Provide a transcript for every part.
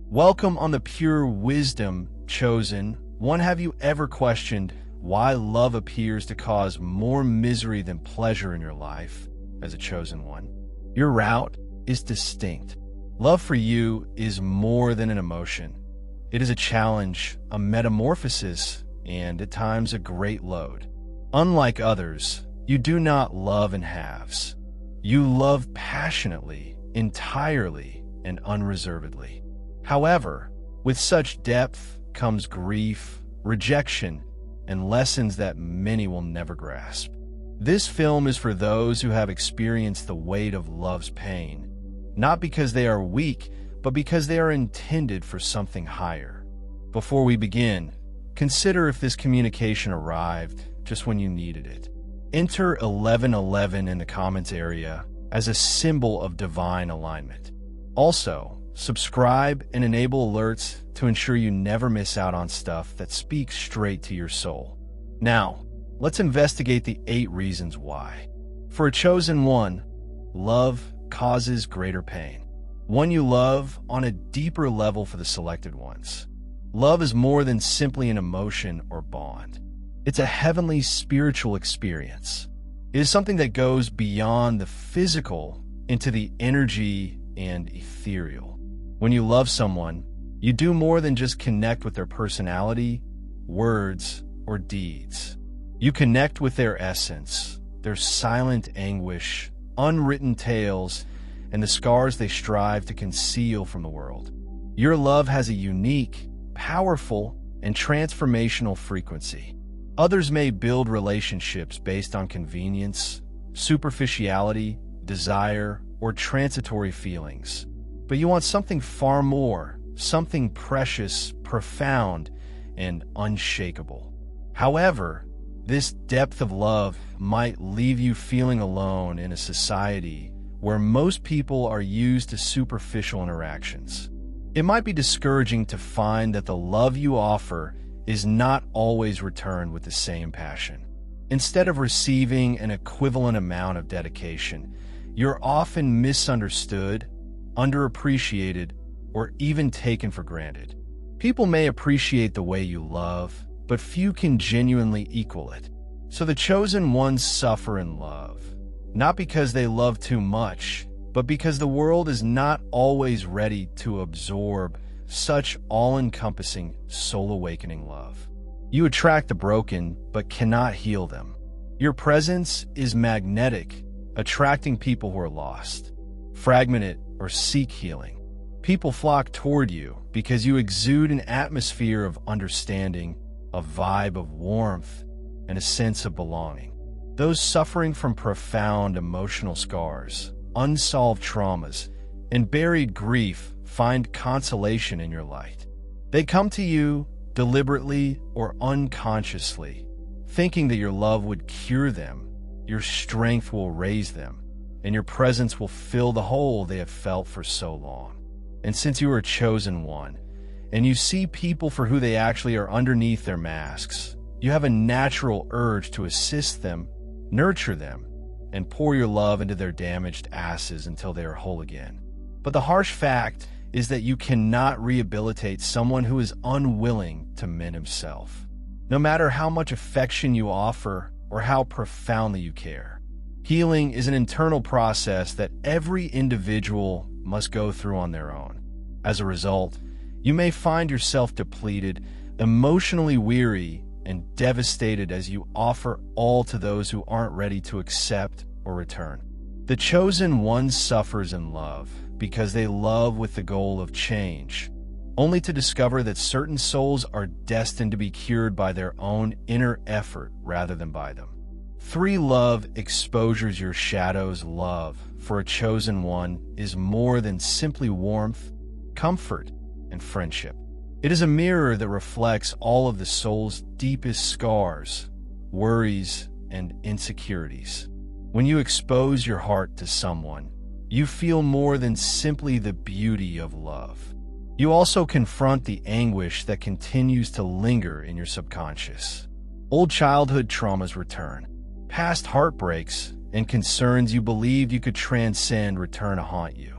Welcome on the pure wisdom, chosen one. Have you ever questioned why love appears to cause more misery than pleasure in your life as a chosen one? Your route is distinct. Love for you is more than an emotion. It is a challenge, a metamorphosis, and at times a great load. Unlike others, you do not love in halves. You love passionately, entirely, and unreservedly. However, with such depth comes grief, rejection, and lessons that many will never grasp. This film is for those who have experienced the weight of love's pain, not because they are weak, but because they are intended for something higher. Before we begin, consider if this communication arrived just when you needed it. Enter 1111 in the comments area as a symbol of divine alignment. Also, subscribe and enable alerts to ensure you never miss out on stuff that speaks straight to your soul. Now, let's investigate the 8 reasons why. For a chosen one, love causes greater pain. One you love on a deeper level for the selected ones. Love is more than simply an emotion or bond. It's a heavenly spiritual experience. It is something that goes beyond the physical into the energy and ethereal. When you love someone, you do more than just connect with their personality, words, or deeds. You connect with their essence, their silent anguish, unwritten tales, and the scars they strive to conceal from the world. Your love has a unique, powerful, and transformational frequency. Others may build relationships based on convenience, superficiality, desire, or transitory feelings. But you want something far more, something precious, profound, and unshakable. However, this depth of love might leave you feeling alone in a society where most people are used to superficial interactions. It might be discouraging to find that the love you offer is not always returned with the same passion. Instead of receiving an equivalent amount of dedication, you're often misunderstood, underappreciated, or even taken for granted. People may appreciate the way you love, but few can genuinely equal it. So the chosen ones suffer in love, not because they love too much, but because the world is not always ready to absorb such all-encompassing, soul-awakening love. You attract the broken, but cannot heal them. Your presence is magnetic, attracting people who are lost, fragmented, or seek healing. People flock toward you because you exude an atmosphere of understanding, a vibe of warmth, and a sense of belonging. Those suffering from profound emotional scars, unsolved traumas, and buried grief find consolation in your light. They come to you deliberately or unconsciously, thinking that your love would cure them, your strength will raise them, and your presence will fill the hole they have felt for so long. And since you are a chosen one, and you see people for who they actually are underneath their masks, you have a natural urge to assist them, nurture them, and pour your love into their damaged asses until they are whole again. But the harsh fact is that you cannot rehabilitate someone who is unwilling to mend himself, no matter how much affection you offer or how profoundly you care. Healing is an internal process that every individual must go through on their own. As a result, you may find yourself depleted, emotionally weary, and devastated as you offer all to those who aren't ready to accept or return. The chosen one suffers in love because they love with the goal of change, only to discover that certain souls are destined to be cured by their own inner effort rather than by them. 3 Love exposes your shadows. Love for a chosen one is more than simply warmth, comfort, and friendship. It is a mirror that reflects all of the soul's deepest scars, worries, and insecurities. When you expose your heart to someone, you feel more than simply the beauty of love. You also confront the anguish that continues to linger in your subconscious. Old childhood traumas return. Past heartbreaks and concerns you believed you could transcend return to haunt you.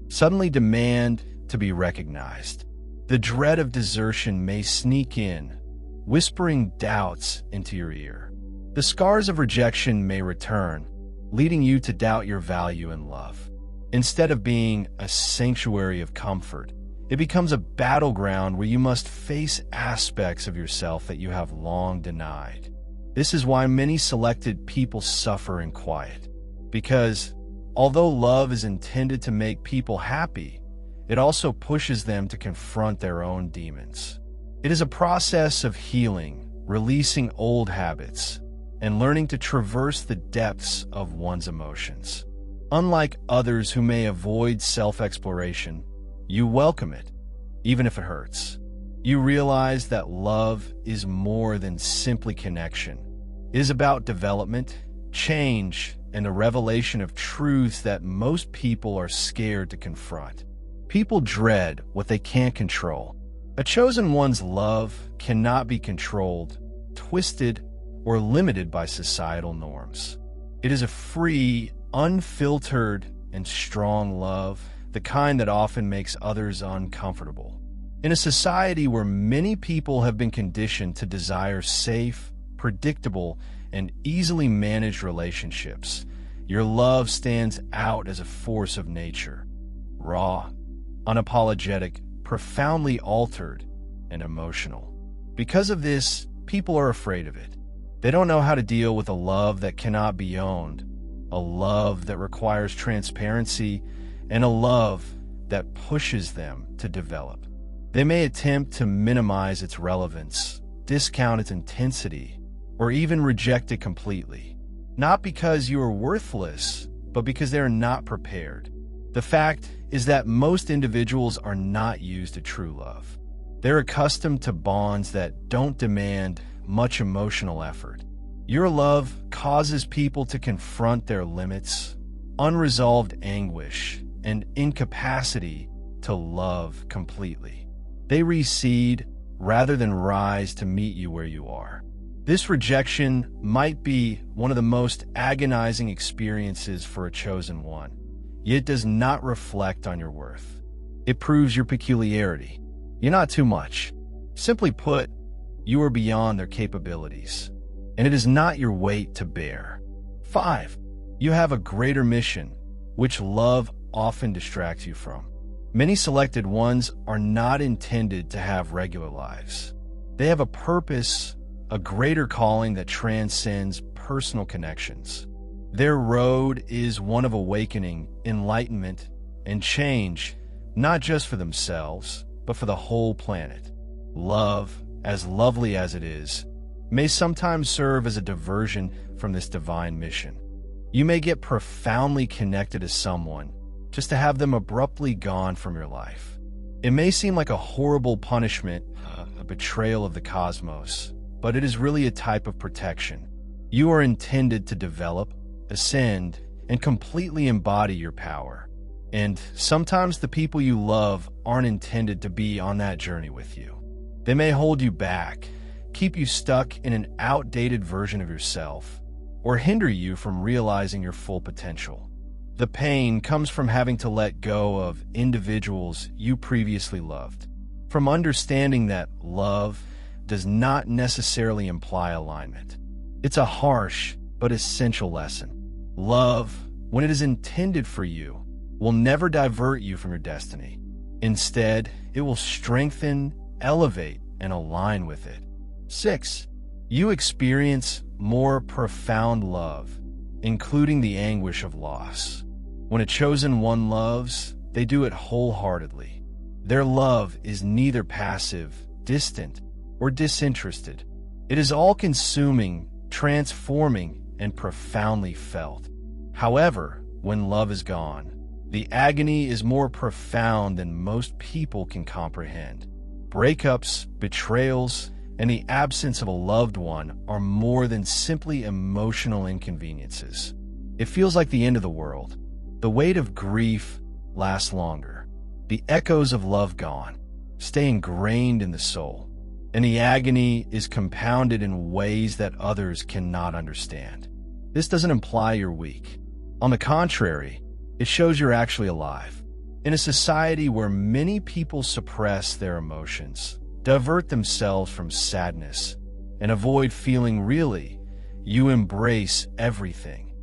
Suddenly demand to be recognized. The dread of desertion may sneak in, whispering doubts into your ear. The scars of rejection may return, leading you to doubt your value and love. Instead of being a sanctuary of comfort, it becomes a battleground where you must face aspects of yourself that you have long denied. This is why many selected people suffer in quiet, because although love is intended to make people happy, it also pushes them to confront their own demons. It is a process of healing, releasing old habits, and learning to traverse the depths of one's emotions. Unlike others who may avoid self-exploration, you welcome it, even if it hurts. You realize that love is more than simply connection. It is about development, change, and the revelation of truths that most people are scared to confront. People dread what they can't control. A chosen one's love cannot be controlled, twisted, or limited by societal norms. It is a free, unfiltered, and strong love, the kind that often makes others uncomfortable. In a society where many people have been conditioned to desire safe, predictable, and easily managed relationships, your love stands out as a force of nature. Raw, unapologetic, profoundly altered, and emotional. Because of this, people are afraid of it. They don't know how to deal with a love that cannot be owned, a love that requires transparency, and a love that pushes them to develop. They may attempt to minimize its relevance, discount its intensity, or even reject it completely. Not because you are worthless, but because they are not prepared. The fact is that most individuals are not used to true love. They're accustomed to bonds that don't demand much emotional effort. Your love causes people to confront their limits, unresolved anguish, and incapacity to love completely. They recede rather than rise to meet you where you are. This rejection might be one of the most agonizing experiences for a chosen one, yet it does not reflect on your worth. It proves your peculiarity. You're not too much. Simply put, you are beyond their capabilities, and it is not your weight to bear. 5. You have a greater mission, which love often distracts you from. Many selected ones are not intended to have regular lives. They have a purpose, a greater calling that transcends personal connections. Their road is one of awakening, enlightenment, and change, not just for themselves, but for the whole planet. Love, as lovely as it is, may sometimes serve as a diversion from this divine mission. You may get profoundly connected to someone just to have them abruptly gone from your life. It may seem like a horrible punishment, a betrayal of the cosmos, but it is really a type of protection. You are intended to develop, ascend, and completely embody your power. And sometimes the people you love aren't intended to be on that journey with you. They may hold you back, keep you stuck in an outdated version of yourself, or hinder you from realizing your full potential. The pain comes from having to let go of individuals you previously loved, from understanding that love does not necessarily imply alignment. It's a harsh but essential lesson. Love, when it is intended for you, will never divert you from your destiny. Instead, it will strengthen, elevate, and align with it. 6. You experience more profound love, including the anguish of loss. When a chosen one loves, they do it wholeheartedly. Their love is neither passive, distant, or disinterested. It is all-consuming, transforming, and profoundly felt. However, when love is gone, the agony is more profound than most people can comprehend. Breakups, betrayals, and the absence of a loved one are more than simply emotional inconveniences. It feels like the end of the world. The weight of grief lasts longer. The echoes of love gone stay ingrained in the soul, and the agony is compounded in ways that others cannot understand. This doesn't imply you're weak. On the contrary, it shows you're actually alive. In a society where many people suppress their emotions, divert themselves from sadness, and avoid feeling really, you embrace everything: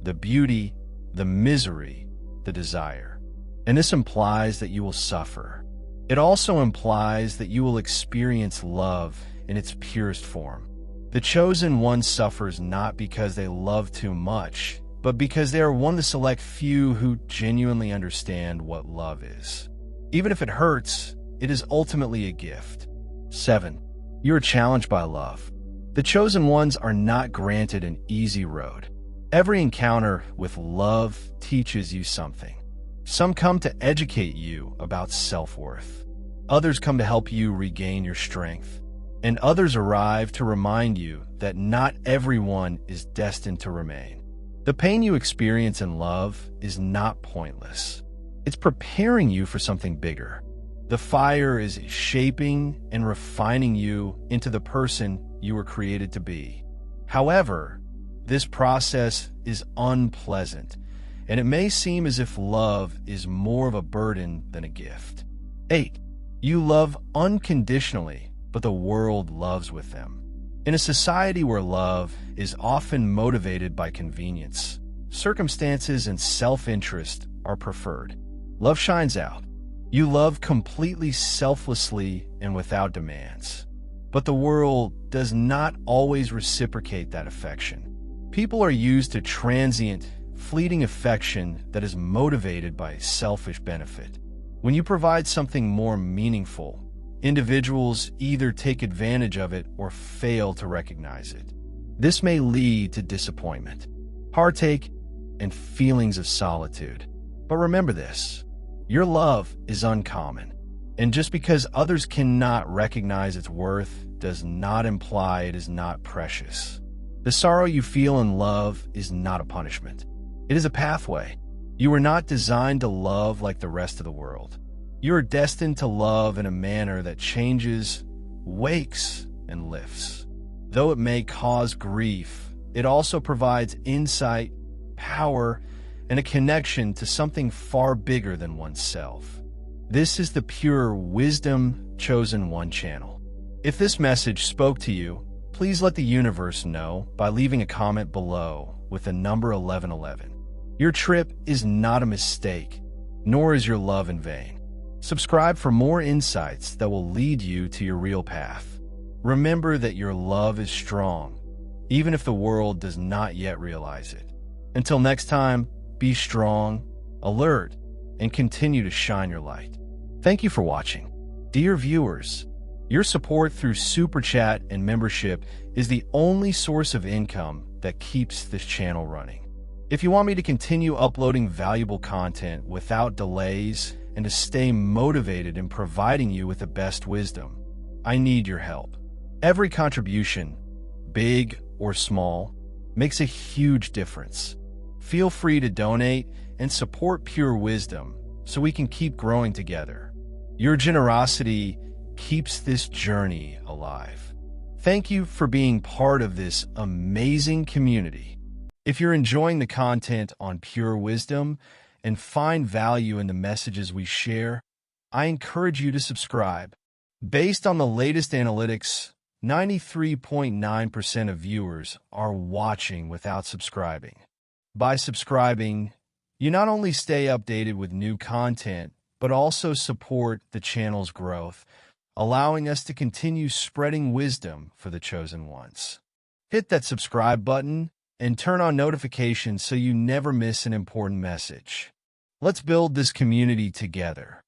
the beauty, the misery, the desire. And this implies that you will suffer. It also implies that you will experience love in its purest form. The chosen one suffers not because they love too much, but because they are one of the select few who genuinely understand what love is. Even if it hurts, it is ultimately a gift. 7. You are challenged by love. The chosen ones are not granted an easy road. Every encounter with love teaches you something. Some come to educate you about self-worth. Others come to help you regain your strength. And others arrive to remind you that not everyone is destined to remain. The pain you experience in love is not pointless. It's preparing you for something bigger. The fire is shaping and refining you into the person you were created to be. However, this process is unpleasant, and it may seem as if love is more of a burden than a gift. 8. You love unconditionally, but the world loves with them. In a society where love is often motivated by convenience, circumstances and self-interest are preferred. Love shines out. You love completely selflessly and without demands. But the world does not always reciprocate that affection. People are used to transient, fleeting affection that is motivated by selfish benefit. When you provide something more meaningful, individuals either take advantage of it or fail to recognize it. This may lead to disappointment, heartache, and feelings of solitude. But remember this: your love is uncommon, and just because others cannot recognize its worth does not imply it is not precious. The sorrow you feel in love is not a punishment. It is a pathway. You were not designed to love like the rest of the world. You are destined to love in a manner that changes, wakes, and lifts. Though it may cause grief, it also provides insight, power, and a connection to something far bigger than oneself. This is the Pure Wisdom Chosen One channel. If this message spoke to you, please let the universe know by leaving a comment below with the number 1111. Your trip is not a mistake, nor is your love in vain. Subscribe for more insights that will lead you to your real path. Remember that your love is strong, even if the world does not yet realize it. Until next time, be strong, alert, and continue to shine your light. Thank you for watching. Dear viewers, your support through Super Chat and membership is the only source of income that keeps this channel running. If you want me to continue uploading valuable content without delays and to stay motivated in providing you with the best wisdom, I need your help. Every contribution, big or small, makes a huge difference. Feel free to donate and support Pure Wisdom so we can keep growing together. Your generosity keeps this journey alive. Thank you for being part of this amazing community. If you're enjoying the content on Pure Wisdom and find value in the messages we share, I encourage you to subscribe. Based on the latest analytics, 93.9% of viewers are watching without subscribing. By subscribing, you not only stay updated with new content, but also support the channel's growth, allowing us to continue spreading wisdom for the chosen ones. Hit that subscribe button and turn on notifications so you never miss an important message. Let's build this community together.